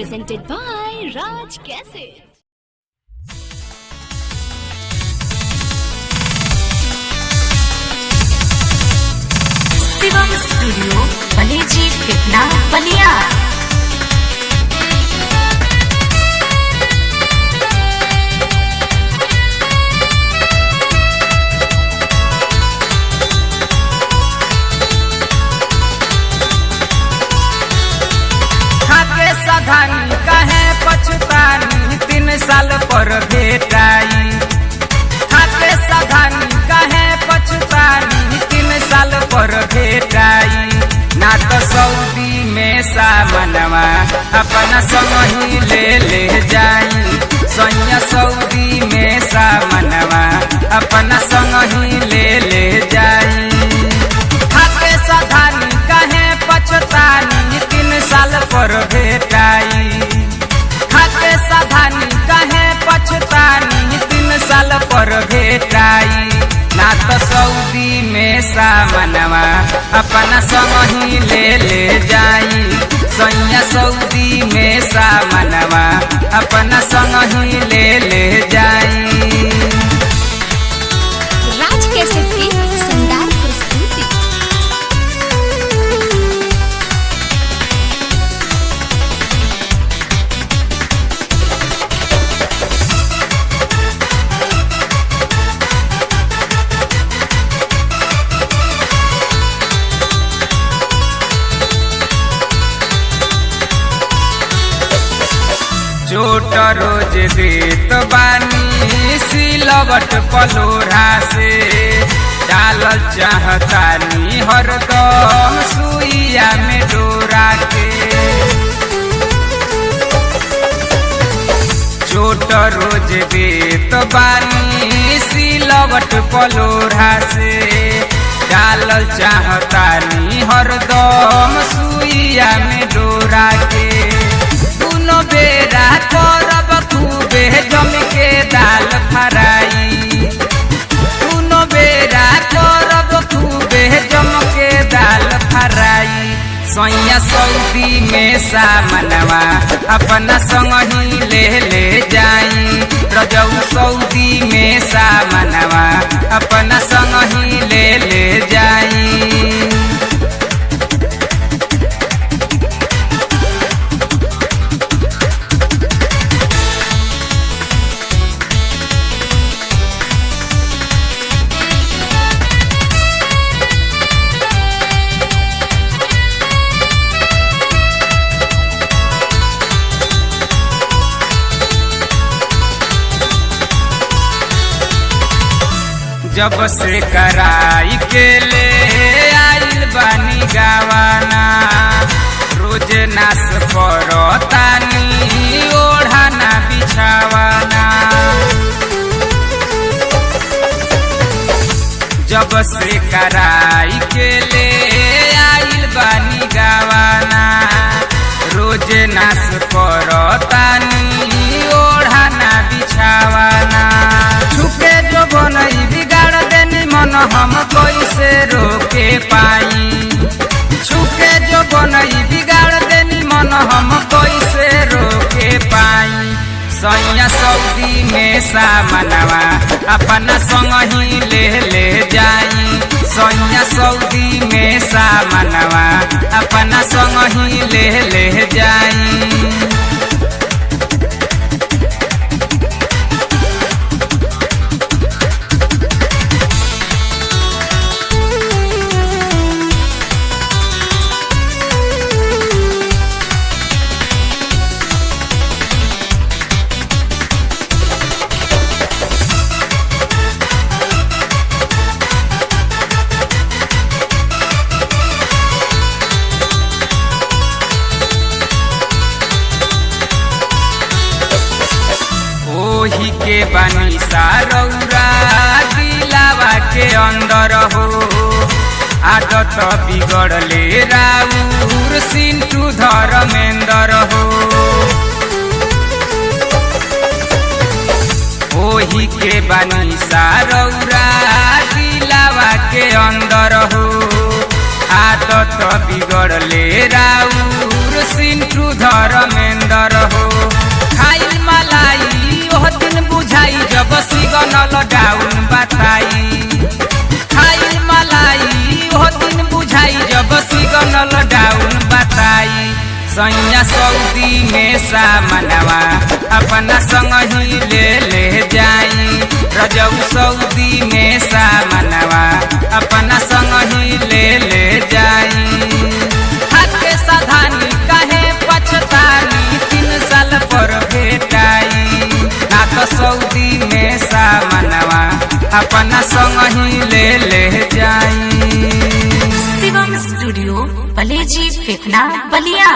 presented by Raj Cassette. Shivam studio बनेजी कितना बनिया। खाके साधानी कहे पछतानी 3 साल पर भेटाई। खाके साधानी कहे पछतानी 3 साल पर भेटाई। ना तो सऊदी में सामनवा अपना संग ही ले जाई। सैया सऊदी में सामनवा अपना संग ही ले जाई। खाके साधानी कहे पछतानी 3 साल पर भेटाई। खाके साधानी कहे पछतानी 3 साल पर भेटाई। ना तो सऊदी में सामनवा अपना संग ही ले जाई। सैया सऊदी में सामनवा अपना संग ही ले जाई। राज कैसेट की शानदार प्रस्तुति। चोट रोज देत बानी सिलवट पलोरा से। डालल चाहतानी हरदम सुइया में डोरा के। चोट रोज देत बानी सिलवट पलोरा से। डालल चाहतानी हरदम सुइया में डोरा के। दुनो बेरा करब खूबे जम के दाल फ्राई। दुनो बेरा करब खूबे जम के दाल फ्राई। सैया सऊदी में सामनवा अपना संग ही ले जाई। रजऊ सऊदी में सामनवा अपना संग ही ले जाई। जब से कराई के ले आइल बानी गावाना। रोज नास करतानी ओढ़ाना बिछावाना। जब से कराई के ले आइल बानी गावाना। रोज नास करतानी ओढ़ाना बिछावाना। छुके जो बनई बिगाड़ देनी मन हम कैसे रोके पाई। छुके जो बनई बिगाड़ देनी मन हम कैसे रोके पाई। सैया सऊदी में सामनवा अपना संग ही ले जाई। सैया सऊदी में सामनवा अपना संग ही ले जाई। ओही के बानी सारौरा दिलावा के अंदर हो। आदत बिगड़ले राउर सिंटू धर्मेंद्र हो। ओही के बानी सारौरा दिलावा के अंदर हो। आदत बिगड़ले राउर राहुल सिंटू धर्मेंद्र हो। खाइल मलाई ओह दिन बुझाई जब सिग्नल डाउन बताई। खाइल मलाई ओह दिन बुझाई जब सिग्नल डाउन बताई। सैया सऊदी में सामनवा अपना संग ही ले जाई। रजऊ सऊदी में सामनवा अपना संग ही ले जाई। हाथे साधानी काहे पछतानी 3 साल पर भेटाई। ना तो सऊदी में सामनवा अपना संग ही ले जाई। शिवम स्टूडियो पलेजी फेफना बलिया।